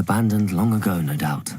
abandoned long ago, no doubt.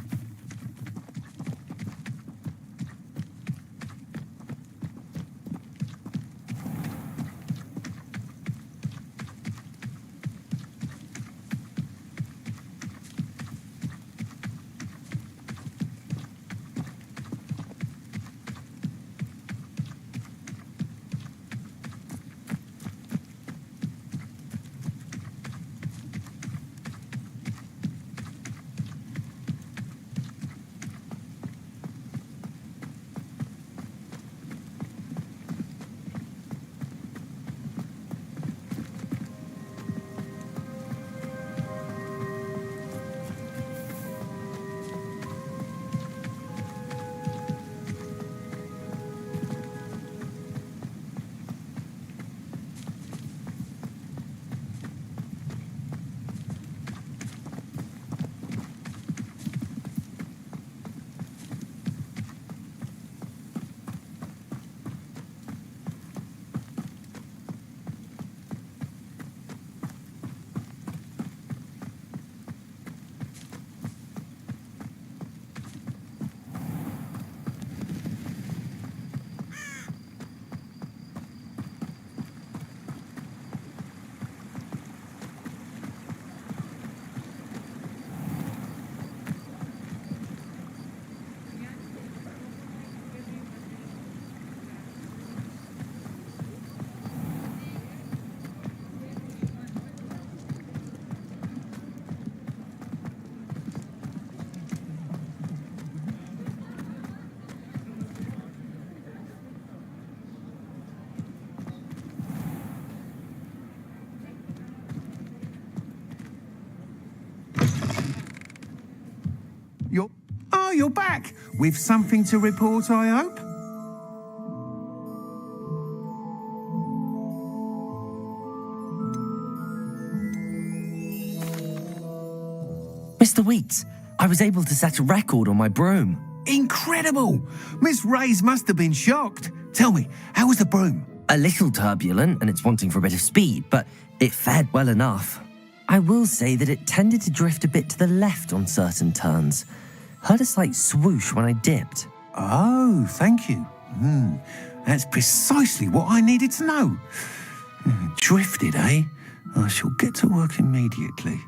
You're back! With something to report, I hope? Mr. Weeks, I was able to set a record on my broom. Incredible! Miss Reyes must have been shocked. Tell me, how was the broom? A little turbulent and it's wanting for a bit of speed, but it fared well enough. I will say that it tended to drift a bit to the left on certain turns. Heard a slight swoosh when I dipped. Oh, thank you. That's precisely what I needed to know. Drifted, eh? I shall get to work immediately.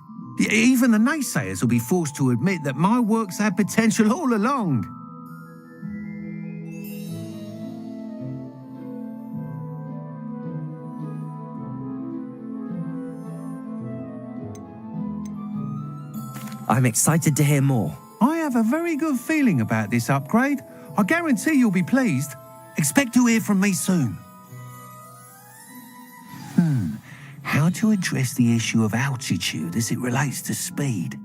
Even the naysayers will be forced to admit that my work's had potential all along. I'm excited to hear more. I have a very good feeling about this upgrade. I guarantee you'll be pleased. Expect to hear from me soon. How to address the issue of altitude as it relates to speed?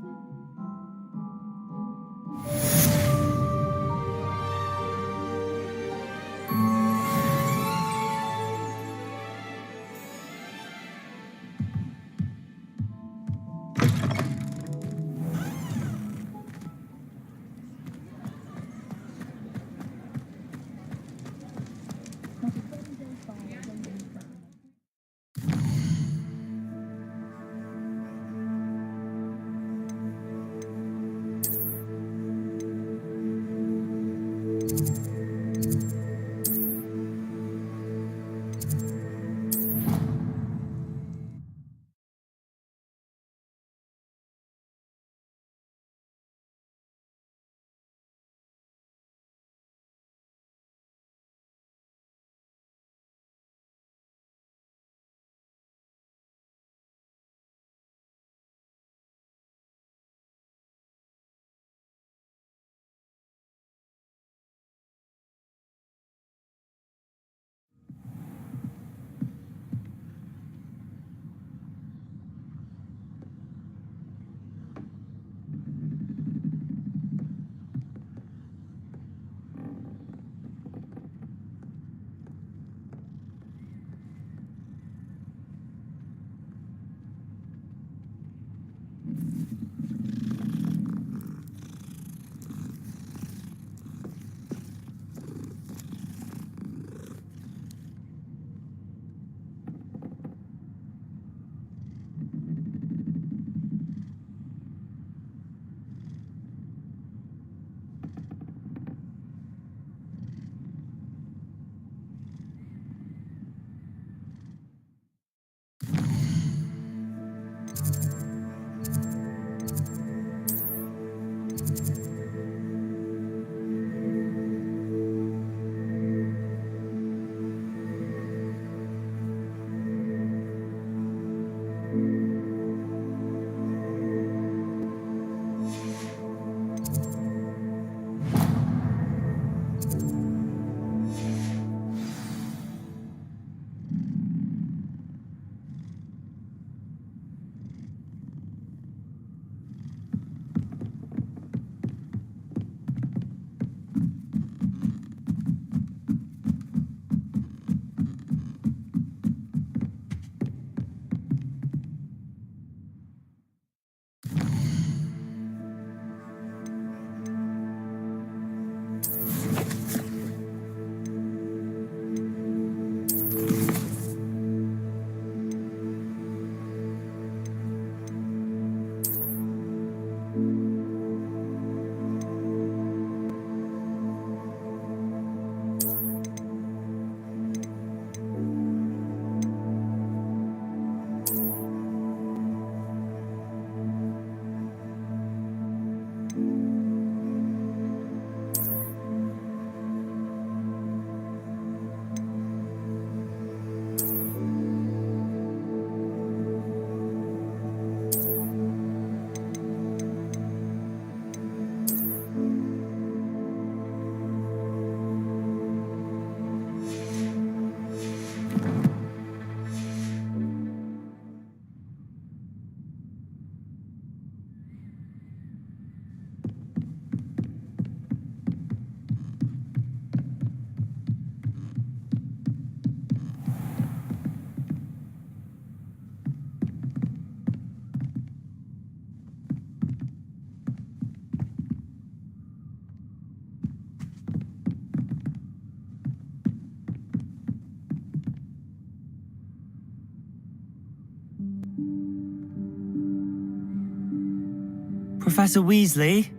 Professor Weasley?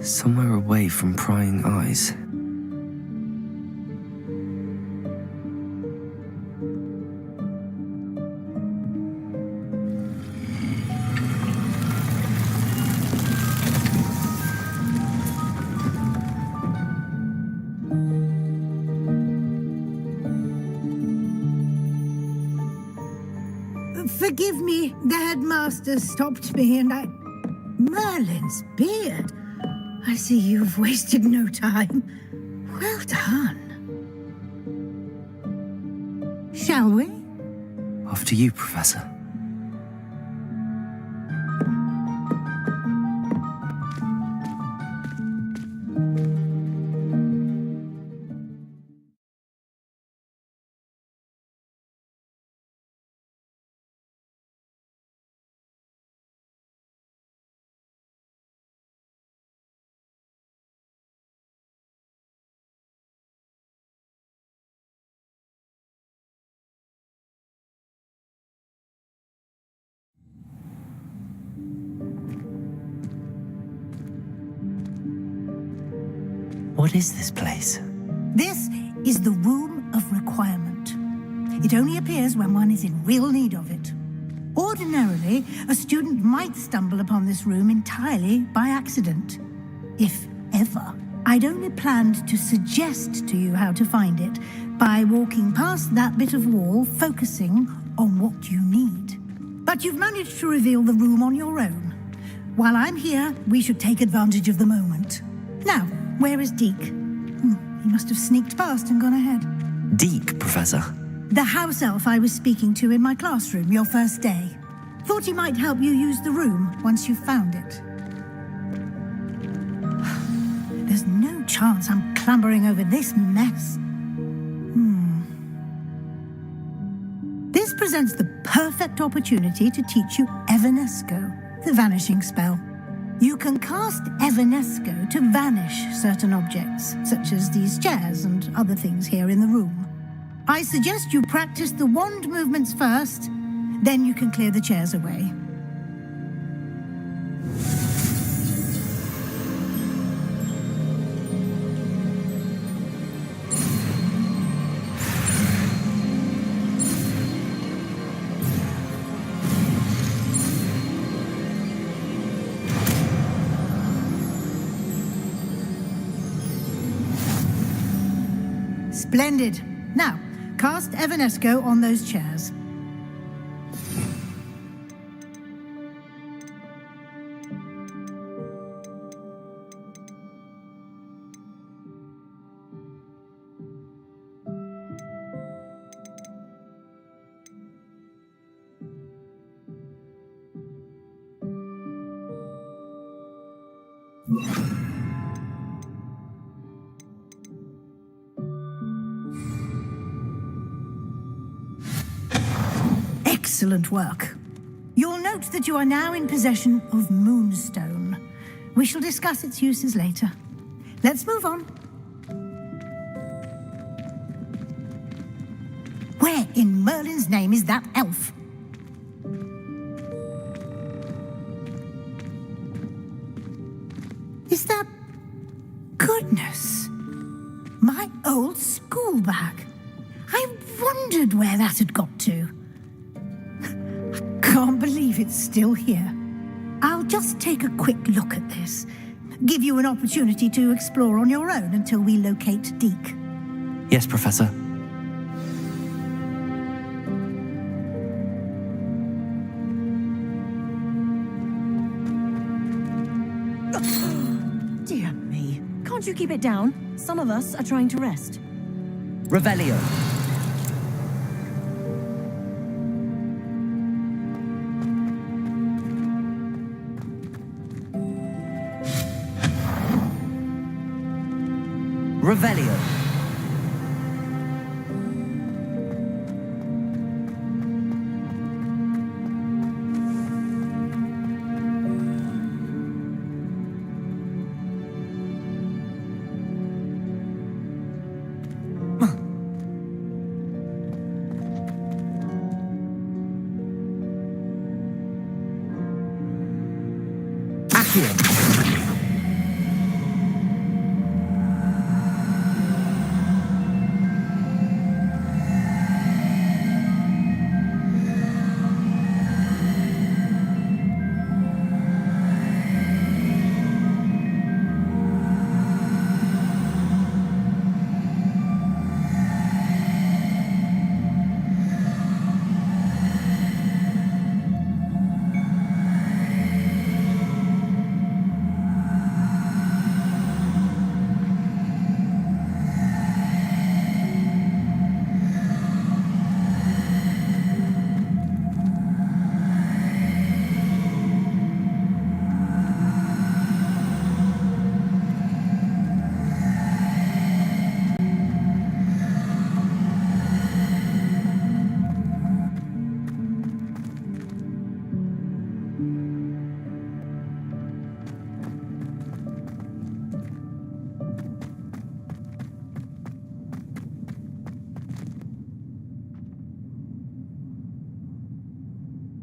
Somewhere away from prying eyes. Forgive me, the headmaster stopped me and I... Merlin's beard. I see you've wasted no time. Well done. Shall we? After you, Professor. What is this place? This is the Room of Requirement. It only appears when one is in real need of it. Ordinarily, a student might stumble upon this room entirely by accident. If ever. I'd only planned to suggest to you how to find it by walking past that bit of wall, focusing on what you need. But you've managed to reveal the room on your own. While I'm here, we should take advantage of the moment. Now, where is Deke? He must have sneaked past and gone ahead. Deke, Professor. The house elf I was speaking to in my classroom your first day. Thought he might help you use the room once you've found it. There's no chance I'm clambering over this mess. This presents the perfect opportunity to teach you Evanesco, the vanishing spell. You can cast Evanesco to vanish certain objects, such as these chairs and other things here in the room. I suggest you practice the wand movements first, then you can clear the chairs away. Splendid. Now, cast Evanesco on those chairs. Excellent work. You'll note that you are now in possession of Moonstone. We shall discuss its uses later. Let's move on. Where in Merlin's name is that elf? Is that... Goodness! My old school bag. I wondered where that had got to. Can't believe it's still here. I'll just take a quick look at this. Give you an opportunity to explore on your own until we locate Deke. Yes, Professor. Dear me. Can't you keep it down? Some of us are trying to rest. Revelio. Revelio. Accio.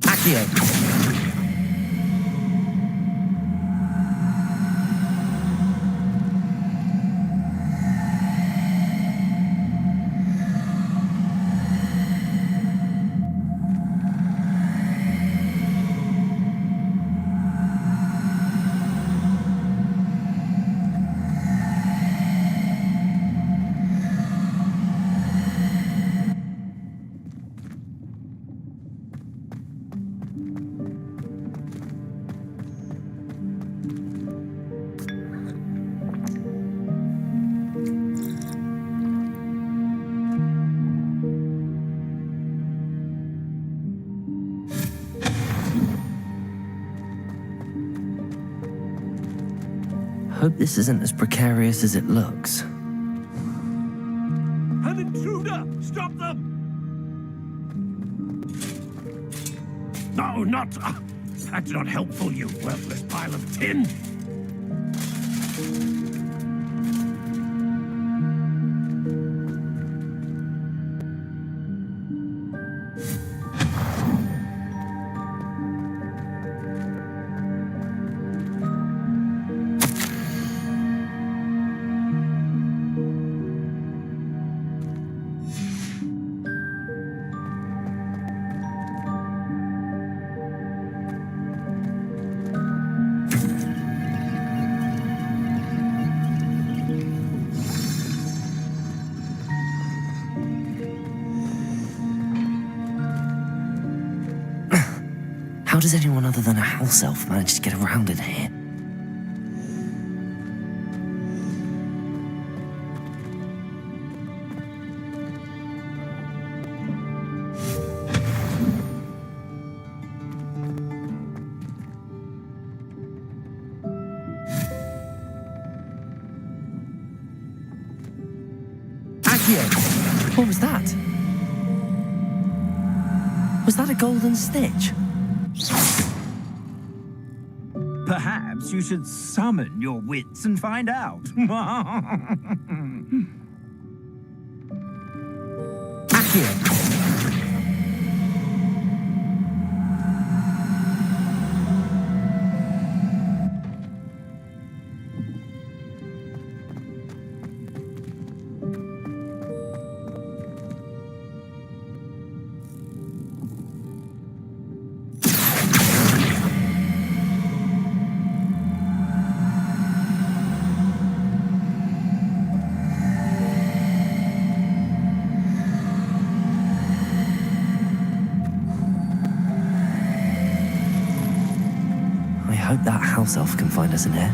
Accio. Hope this isn't as precarious as it looks. An intruder! Stop them! No, not... that's not helpful, you worthless pile of tin! How does anyone other than a house elf manage to get around in here? Accio! What was that? Was that a golden stitch? Perhaps you should summon your wits and find out. Accio! I hope that house elf can find us in here.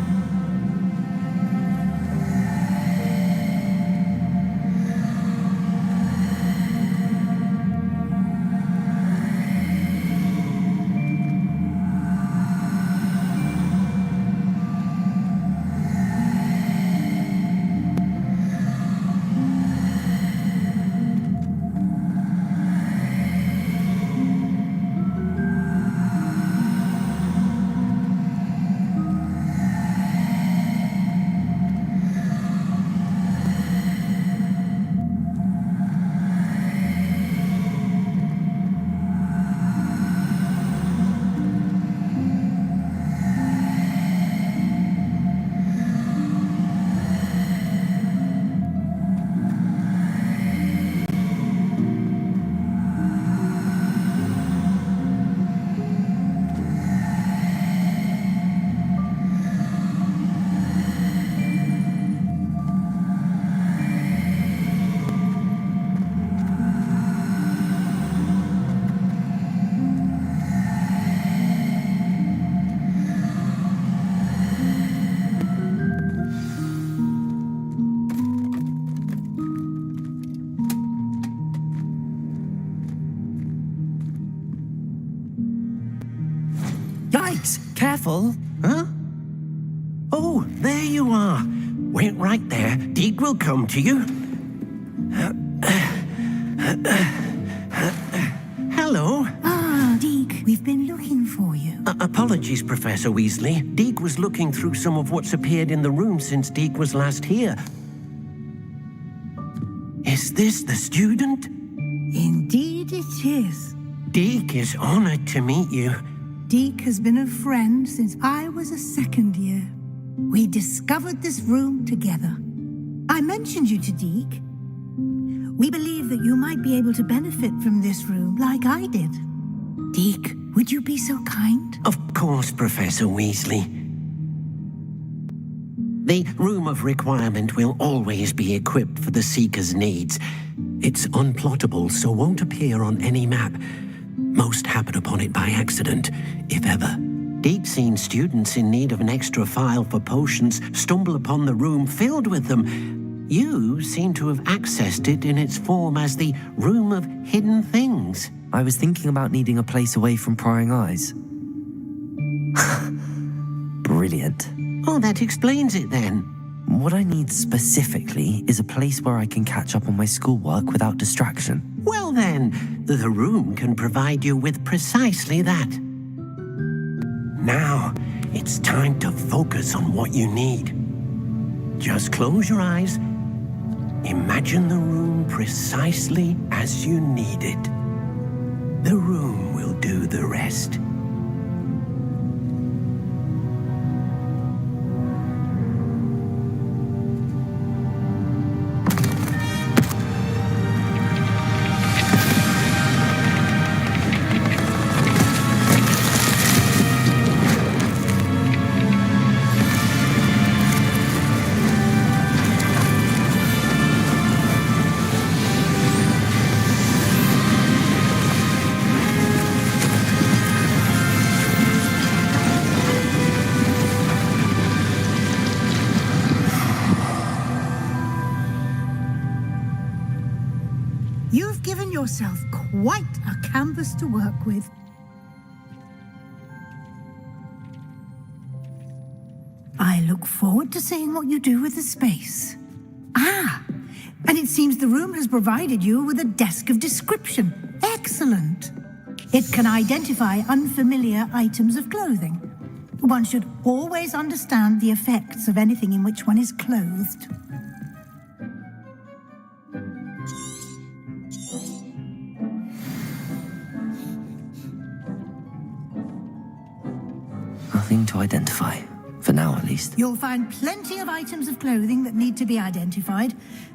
Yikes! Careful! Huh? Oh, there you are. Wait right there. Deke will come to you. Hello. Ah, Deke, we've been looking for you. Apologies, Professor Weasley. Deke was looking through some of what's appeared in the room since Deke was last here. Is this the student? Indeed it is. Deke is honored to meet you. Deke has been a friend since I was a second year. We discovered this room together. I mentioned you to Deke. We believe that you might be able to benefit from this room like I did. Deke, would you be so kind? Of course, Professor Weasley. The Room of Requirement will always be equipped for the Seeker's needs. It's unplottable, so won't appear on any map. Most happen upon it by accident, if ever. Deke's seen students in need of an extra file for potions stumble upon the room filled with them. You seem to have accessed it in its form as the Room of Hidden Things. I was thinking about needing a place away from prying eyes. Brilliant. Oh, that explains it then. What I need specifically is a place where I can catch up on my schoolwork without distraction. Well then, the room can provide you with precisely that. Now, it's time to focus on what you need. Just close your eyes. Imagine the room precisely as you need it. The room will do the rest. You've given yourself quite a canvas to work with. I look forward to seeing what you do with the space. Ah, and it seems the room has provided you with a desk of description. Excellent. It can identify unfamiliar items of clothing. One should always understand the effects of anything in which one is clothed. Nothing to identify. For now, at least. You'll find plenty of items of clothing that need to be identified.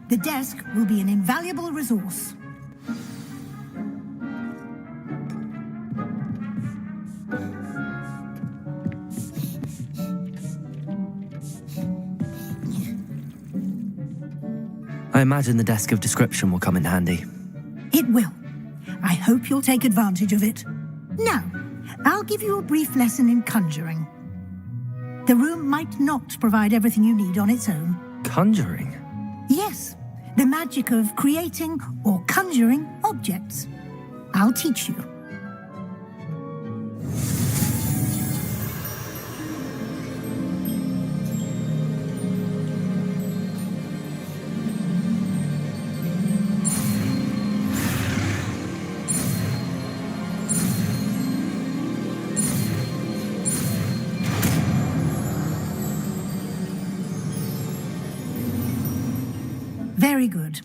The desk will be an invaluable resource. I imagine the desk of description will come in handy. It will. I hope you'll take advantage of it. Now, I'll give you a brief lesson in conjuring. The room might not provide everything you need on its own. Conjuring? Yes, the magic of creating or conjuring objects. I'll teach you. Very good.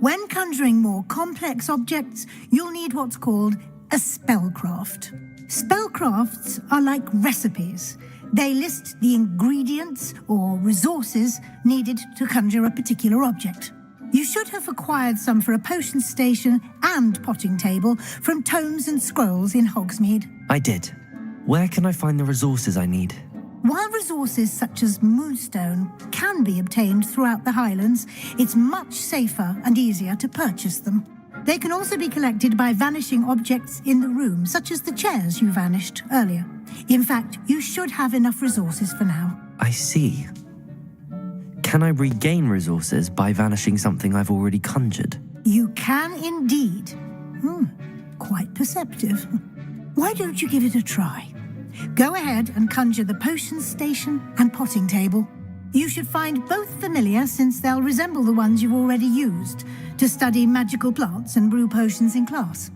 When conjuring more complex objects, you'll need what's called a spellcraft. Spellcrafts are like recipes. They list the ingredients or resources needed to conjure a particular object. You should have acquired some for a potion station and potting table from tomes and scrolls in Hogsmeade. I did. Where can I find the resources I need? While resources such as moonstone can be obtained throughout the Highlands, it's much safer and easier to purchase them. They can also be collected by vanishing objects in the room, such as the chairs you vanished earlier. In fact, you should have enough resources for now. I see. Can I regain resources by vanishing something I've already conjured? You can indeed. Quite perceptive. Why don't you give it a try? Go ahead and conjure the potions station and potting table. You should find both familiar since they'll resemble the ones you've already used to study magical plants and brew potions in class.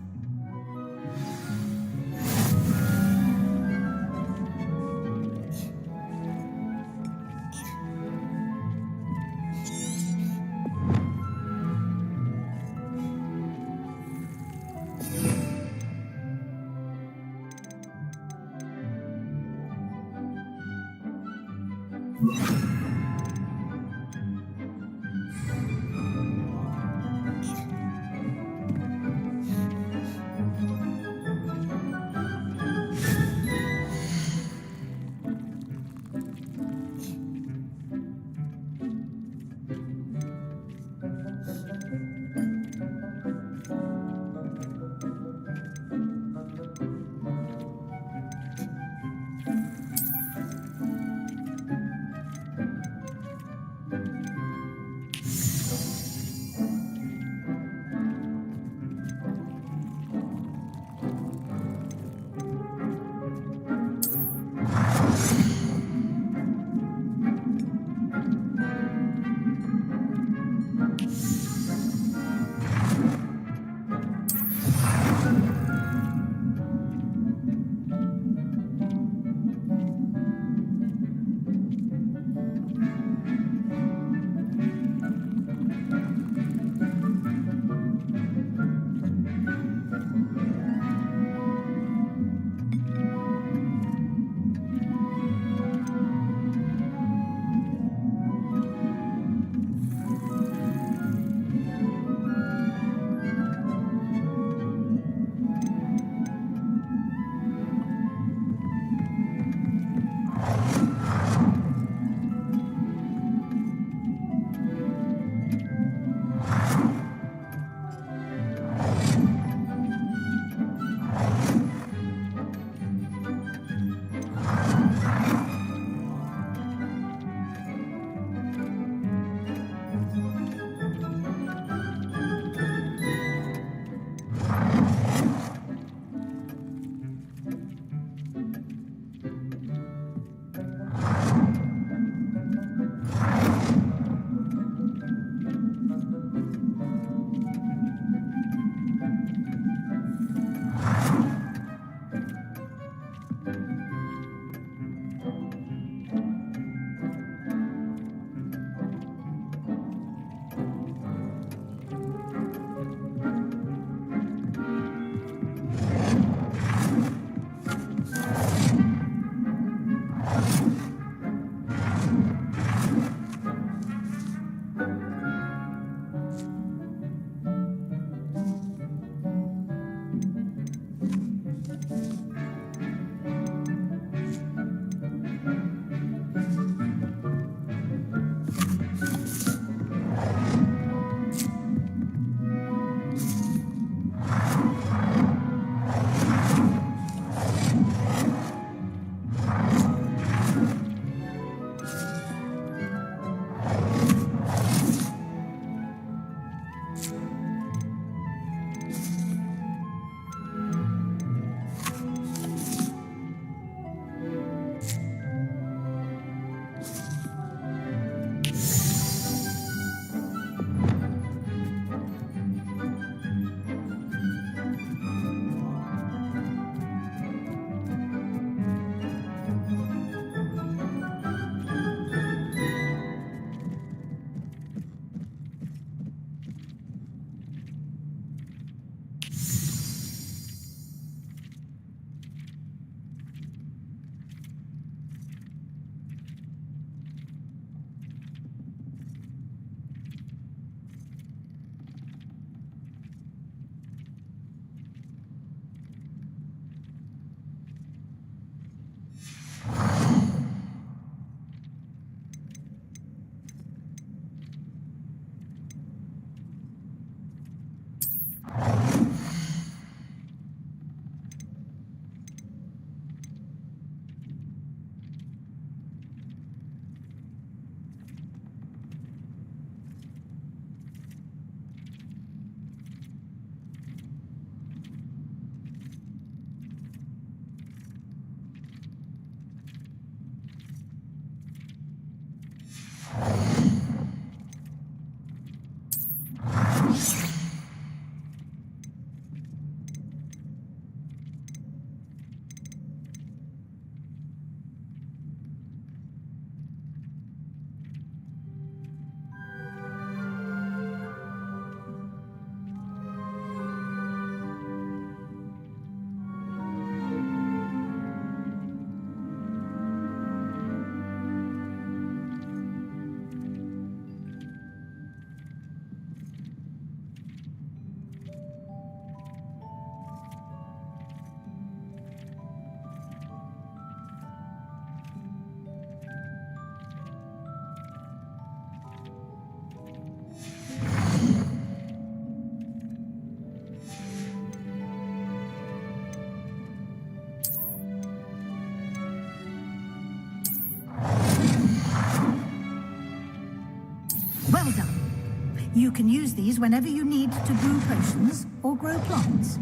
can use these whenever you need to brew potions or grow plants.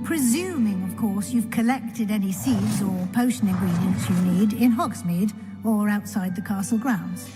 Presuming, of course, you've collected any seeds or potion ingredients you need in Hogsmeade or outside the castle grounds.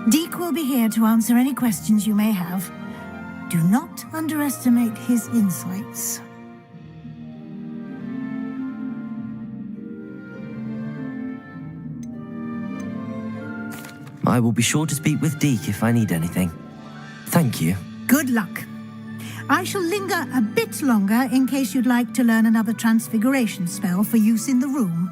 Deke will be here to answer any questions you may have. Do not underestimate his insights. I will be sure to speak with Deke if I need anything. Thank you. Good luck. I shall linger a bit longer in case you'd like to learn another transfiguration spell for use in the room.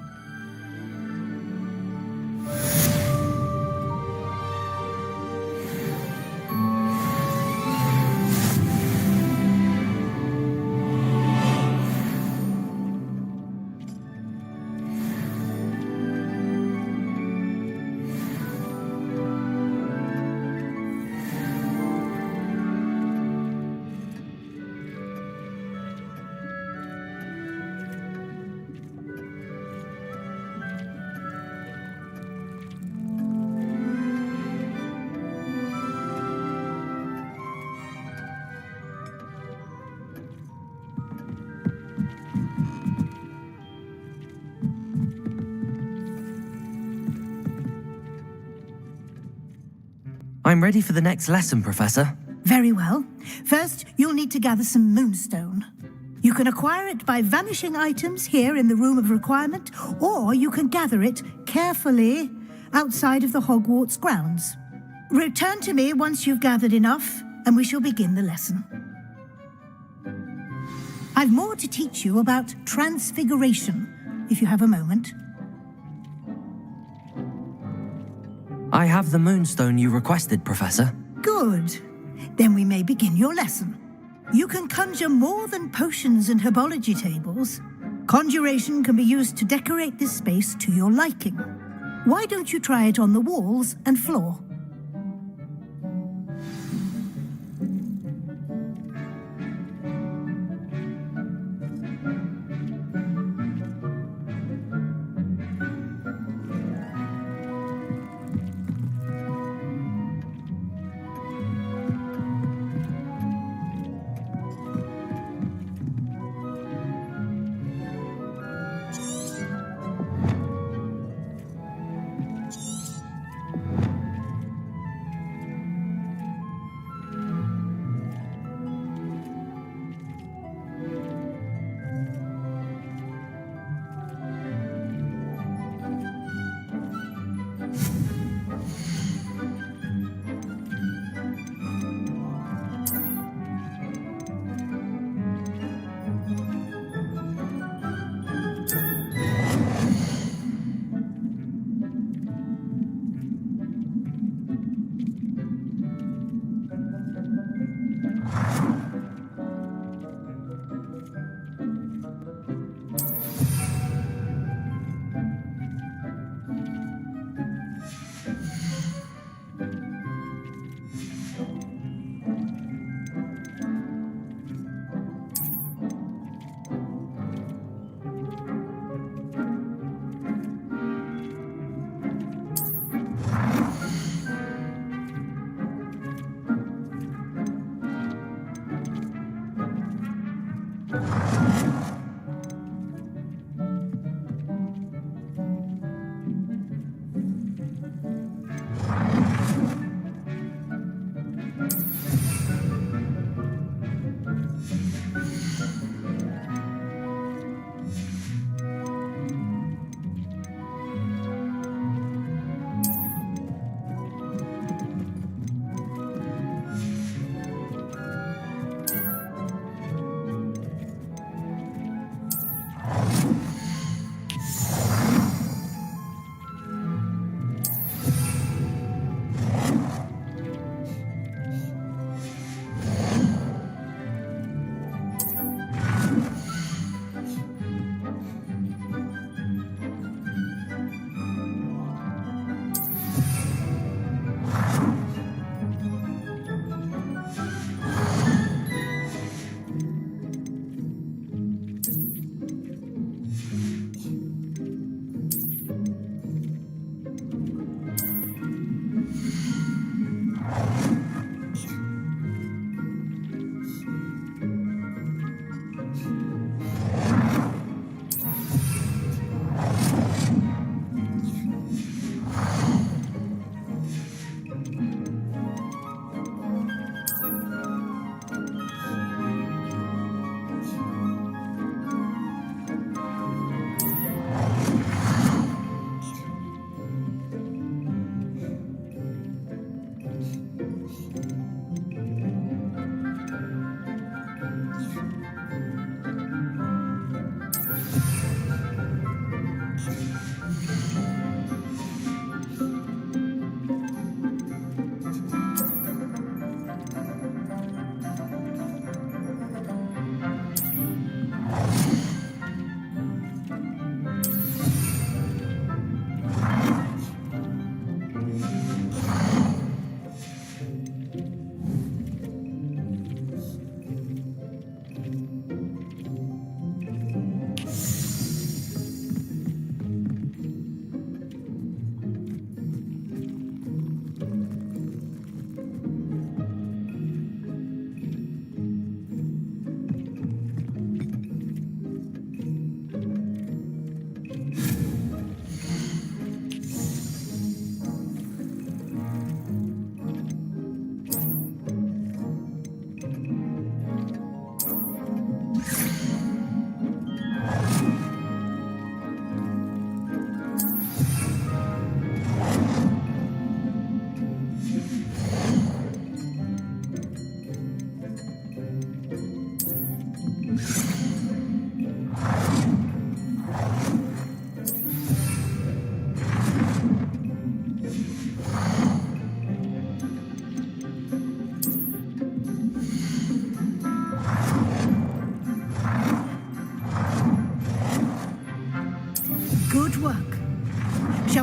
I'm ready for the next lesson, Professor. Very well. First, you'll need to gather some moonstone. You can acquire it by vanishing items here in the Room of Requirement, or you can gather it carefully outside of the Hogwarts grounds. Return to me once you've gathered enough, and we shall begin the lesson. I've more to teach you about transfiguration, if you have a moment. I have the moonstone you requested, Professor. Good. Then we may begin your lesson. You can conjure more than potions and herbology tables. Conjuration can be used to decorate this space to your liking. Why don't you try it on the walls and floor?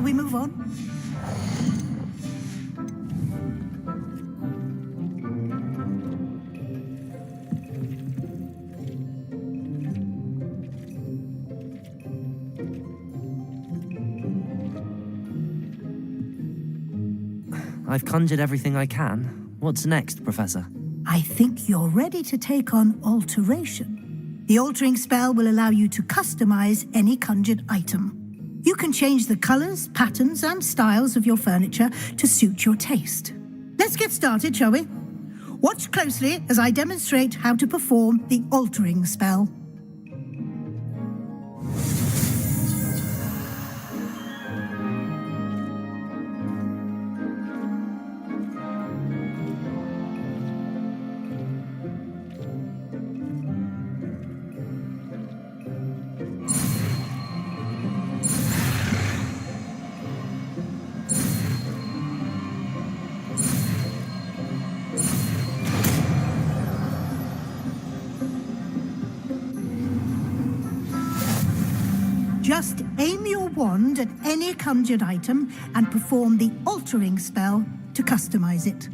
Shall we move on? I've conjured everything I can. What's next, Professor? I think you're ready to take on alteration. The altering spell will allow you to customize any conjured item. You can change the colors, patterns, and styles of your furniture to suit your taste. Let's get started, shall we? Watch closely as I demonstrate how to perform the altering spell. Just aim your wand at any conjured item and perform the altering spell to customize it.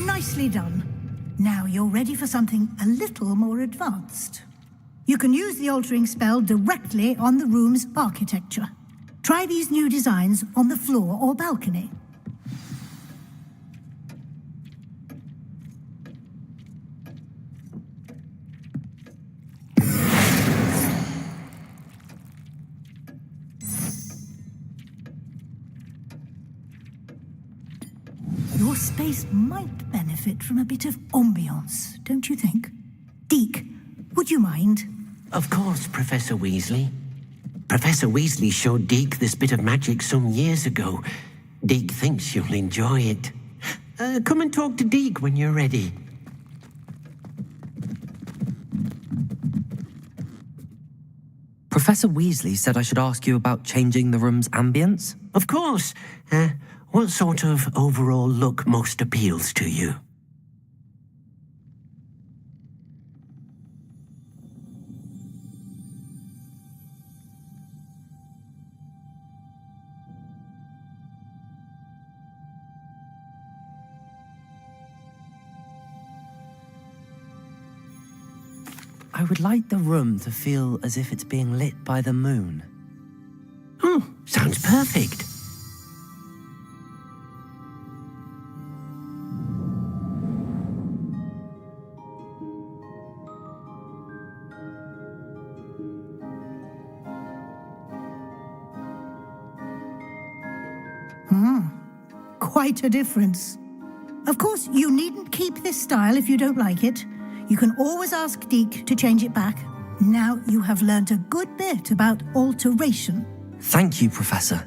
Nicely done. Now you're ready for something a little more advanced. You can use the altering spell directly on the room's architecture. Try these new designs on the floor or balcony. Your space might benefit from a bit of ambiance, don't you think? Deke, would you mind? Of course, Professor Weasley. Professor Weasley showed Deke this bit of magic some years ago. Deke thinks you'll enjoy it. Come and talk to Deke when you're ready. Professor Weasley said I should ask you about changing the room's ambience. Of course. What sort of overall look most appeals to you? I would like the room to feel as if it's being lit by the moon. Oh, sounds perfect. Quite a difference. Of course, you needn't keep this style if you don't like it. You can always ask Deke to change it back. Now you have learnt a good bit about alteration. Thank you, Professor.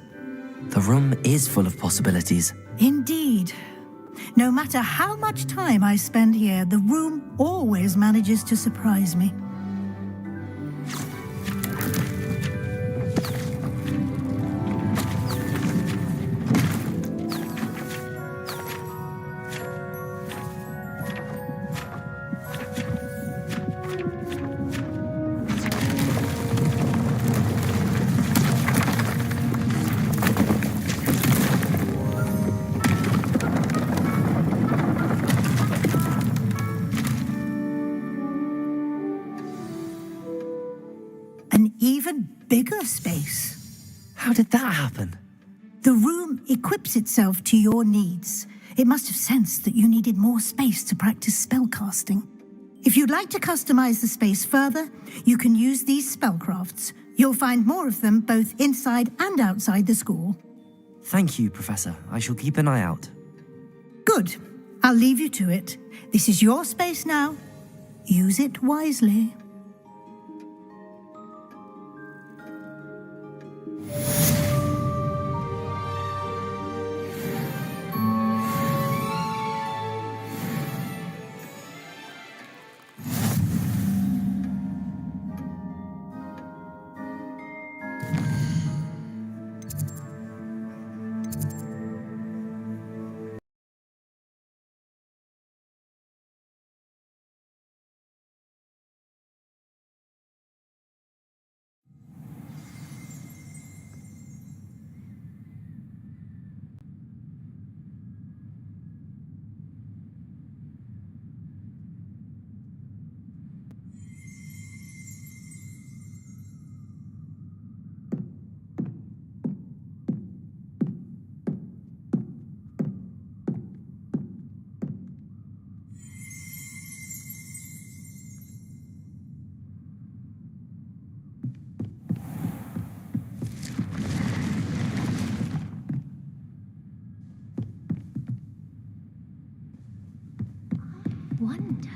The room is full of possibilities. Indeed. No matter how much time I spend here, the room always manages to surprise me. An even bigger space. How did that happen? The room equips itself to your needs. It must have sensed that you needed more space to practice spellcasting. If you'd like to customize the space further, you can use these spellcrafts. You'll find more of them both inside and outside the school. Thank you, Professor. I shall keep an eye out. Good. I'll leave you to it. This is your space now. Use it wisely. Wonder.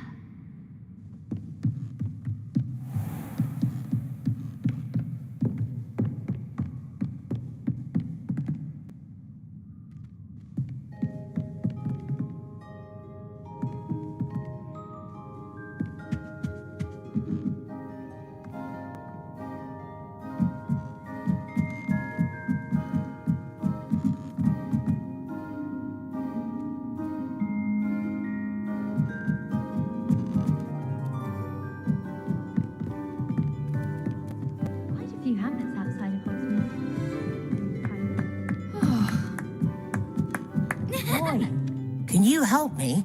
Quite a few hamlets outside of Hogsmeade. Boy, can you help me?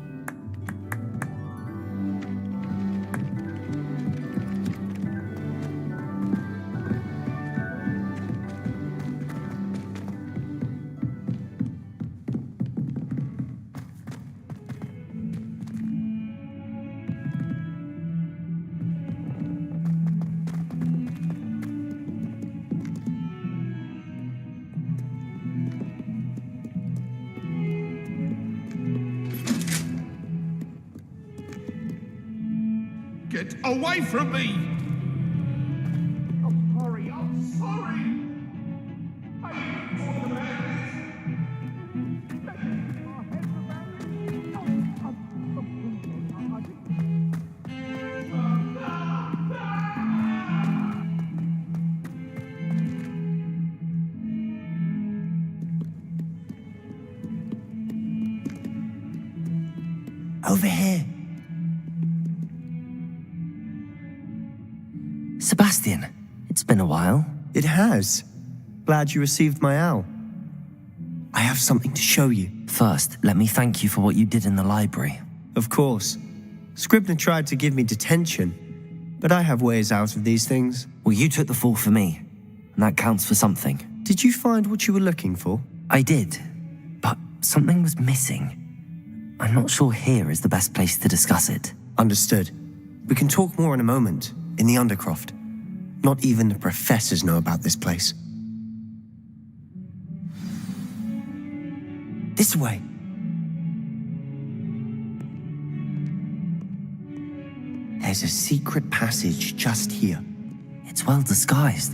Get away from me! I'm sorry, I'm sorry! I didn't talk about Over here. Sebastian, it's been a while. It has. Glad you received my owl. I have something to show you. First, let me thank you for what you did in the library. Of course. Scribner tried to give me detention, but I have ways out of these things. Well, you took the fall for me, and that counts for something. Did you find what you were looking for? I did, but something was missing. I'm not sure here is the best place to discuss it. Understood. We can talk more in a moment, in the Undercroft. Not even the professors know about this place. This way. There's a secret passage just here. It's well disguised.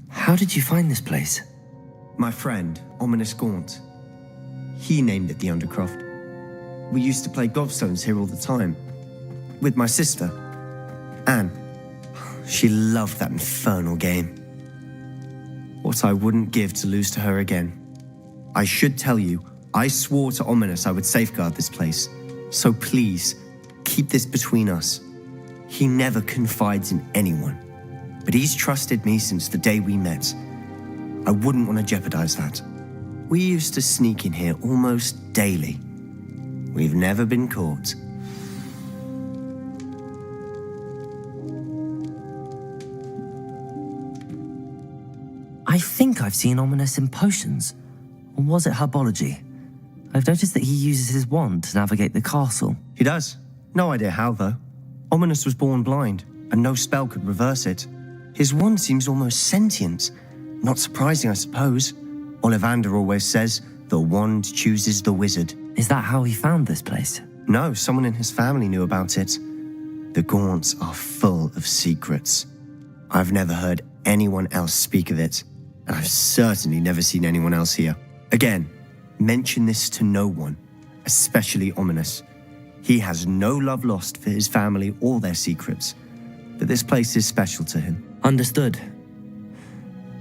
How did you find this place? My friend, Ominous Gaunt. He named it the Undercroft. We used to play gobstones here all the time. With my sister, Anne. She loved that infernal game. What I wouldn't give to lose to her again. I should tell you, I swore to Ominous I would safeguard this place. So please, keep this between us. He never confides in anyone. But he's trusted me since the day we met. I wouldn't want to jeopardize that. We used to sneak in here almost daily. We've never been caught. I think I've seen Ominous in potions. Or was it herbology? I've noticed that he uses his wand to navigate the castle. He does. No idea how, though. Ominous was born blind, and no spell could reverse it. His wand seems almost sentient. Not surprising, I suppose. Ollivander always says, the wand chooses the wizard. Is that how he found this place? No, someone in his family knew about it. The Gaunts are full of secrets. I've never heard anyone else speak of it, and I've certainly never seen anyone else here. Again, mention this to no one, especially Ominous. He has no love lost for his family or their secrets, but this place is special to him. Understood.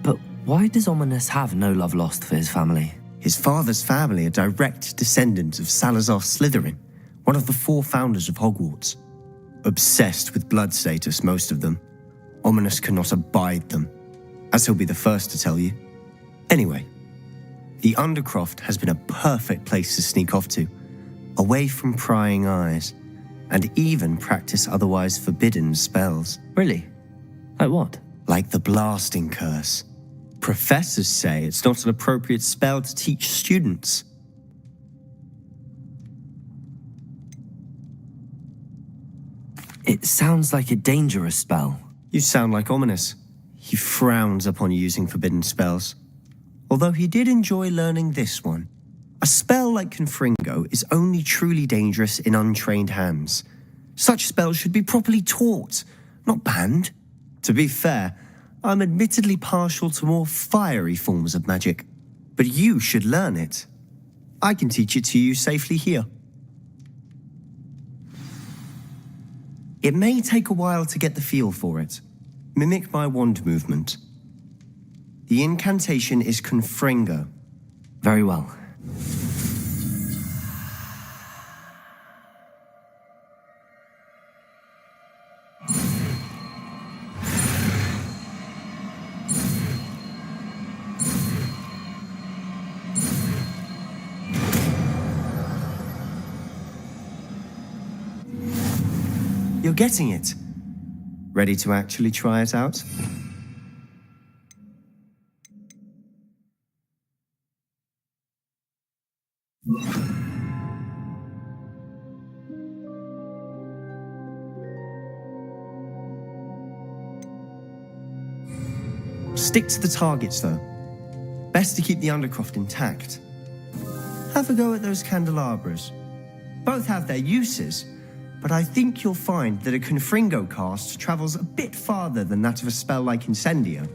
But why does Ominous have no love lost for his family? His father's family are direct descendants of Salazar Slytherin, one of the 4 founders of Hogwarts. Obsessed with blood status, most of them. Ominous cannot abide them, as he'll be the first to tell you. Anyway, the Undercroft has been a perfect place to sneak off to, away from prying eyes, and even practice otherwise forbidden spells. Really? Like what? Like the blasting curse. Professors say it's not an appropriate spell to teach students. It sounds like a dangerous spell. You sound like Ominous. He frowns upon using forbidden spells. Although he did enjoy learning this one. A spell like Confringo is only truly dangerous in untrained hands. Such spells should be properly taught, not banned. To be fair, I'm admittedly partial to more fiery forms of magic, but you should learn it. I can teach it to you safely here. It may take a while to get the feel for it. Mimic my wand movement. The incantation is Confringo. Very well. You're getting it. Ready to actually try it out? Stick to the targets, though. Best to keep the Undercroft intact. Have a go at those candelabras. Both have their uses, but I think you'll find that a Confringo cast travels a bit farther than that of a spell like Incendio.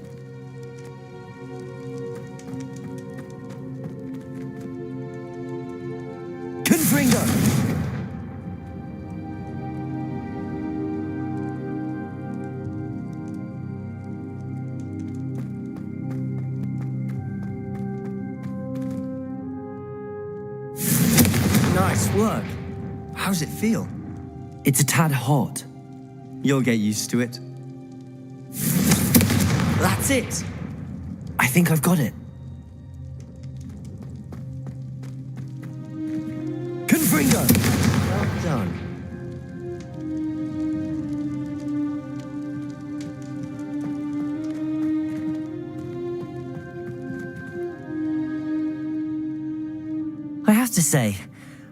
Confringo! Nice work. How's it feel? It's a tad hot. You'll get used to it. That's it! I think I've got it. Confringo! Well done. I have to say,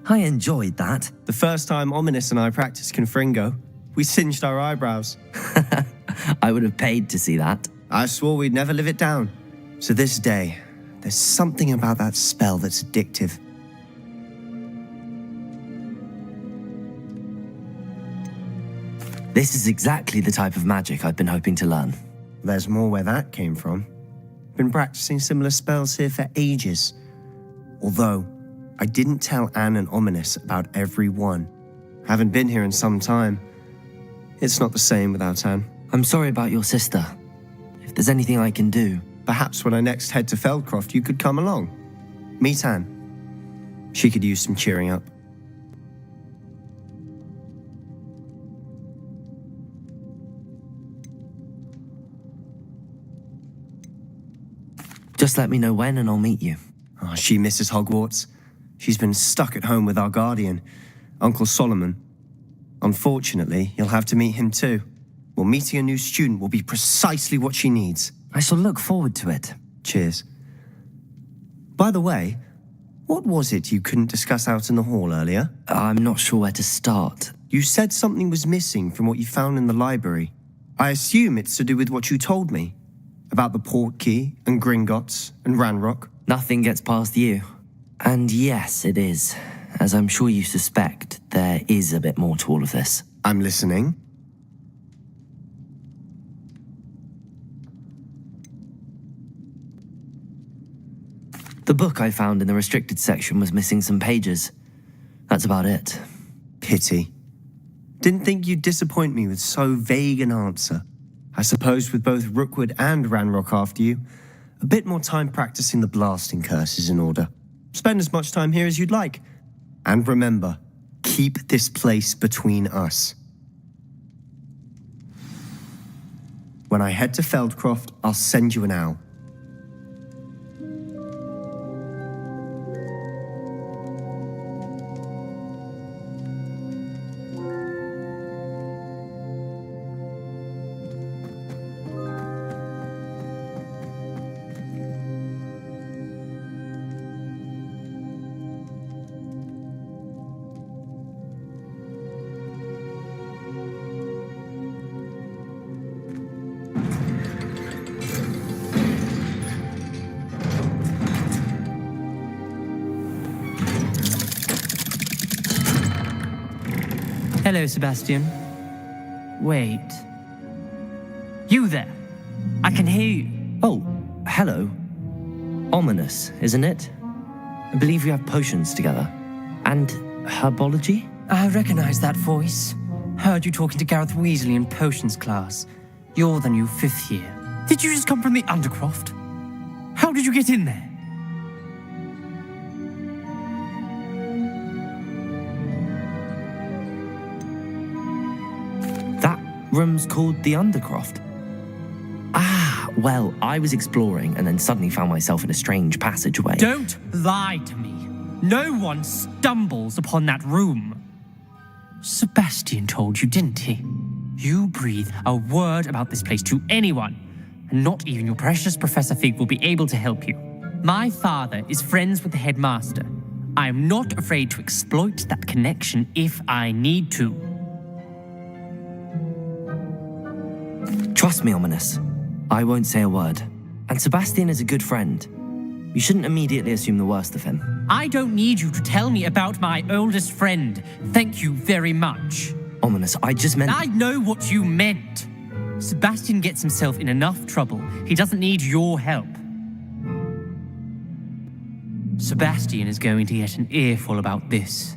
I enjoyed that. The first time Ominous and I practiced Confringo, we singed our eyebrows. I would have paid to see that. I swore we'd never live it down. So this day, there's something about that spell that's addictive. This is exactly the type of magic I've been hoping to learn. There's more where that came from. Been practicing similar spells here for ages. Although, I didn't tell Anne and Ominous about every one. Haven't been here in some time. It's not the same without Anne. I'm sorry about your sister. If there's anything I can do... Perhaps when I next head to Feldcroft, you could come along. Meet Anne. She could use some cheering up. Just let me know when and I'll meet you. Oh, she misses Hogwarts. She's been stuck at home with our guardian, Uncle Solomon. Unfortunately, you'll have to meet him too. Well, meeting a new student will be precisely what she needs. I shall look forward to it. Cheers. By the way, what was it you couldn't discuss out in the hall earlier? I'm not sure where to start. You said something was missing from what you found in the library. I assume it's to do with what you told me. About the Portkey and Gringotts and Ranrock. Nothing gets past you. And yes, it is. As I'm sure you suspect, there is a bit more to all of this. I'm listening. The book I found in the restricted section was missing some pages. That's about it. Pity. Didn't think you'd disappoint me with so vague an answer. I suppose with both Rookwood and Ranrock after you, a bit more time practicing the blasting curse is in order. Spend as much time here as you'd like. And remember, keep this place between us. When I head to Feldcroft, I'll send you an owl. Hello, Sebastian. Wait. You there? I can hear you. Oh, hello. Ominous, isn't it? I believe we have potions together. And herbology? I recognize that voice. Heard you talking to Gareth Weasley in potions class. You're the new 5th year. Did you just come from the Undercroft? How did you get in there? Room's called the Undercroft. Ah, well, I was exploring and then suddenly found myself in a strange passageway. Don't lie to me. No one stumbles upon that room. Sebastian told you, didn't he? You breathe a word about this place to anyone, and not even your precious Professor Fig will be able to help you. My father is friends with the headmaster. I am not afraid to exploit that connection if I need to. Trust me, Ominous. I won't say a word. And Sebastian is a good friend. You shouldn't immediately assume the worst of him. I don't need you to tell me about my oldest friend. Thank you very much. Ominous, I just meant... I know what you meant. Sebastian gets himself in enough trouble. He doesn't need your help. Sebastian is going to get an earful about this.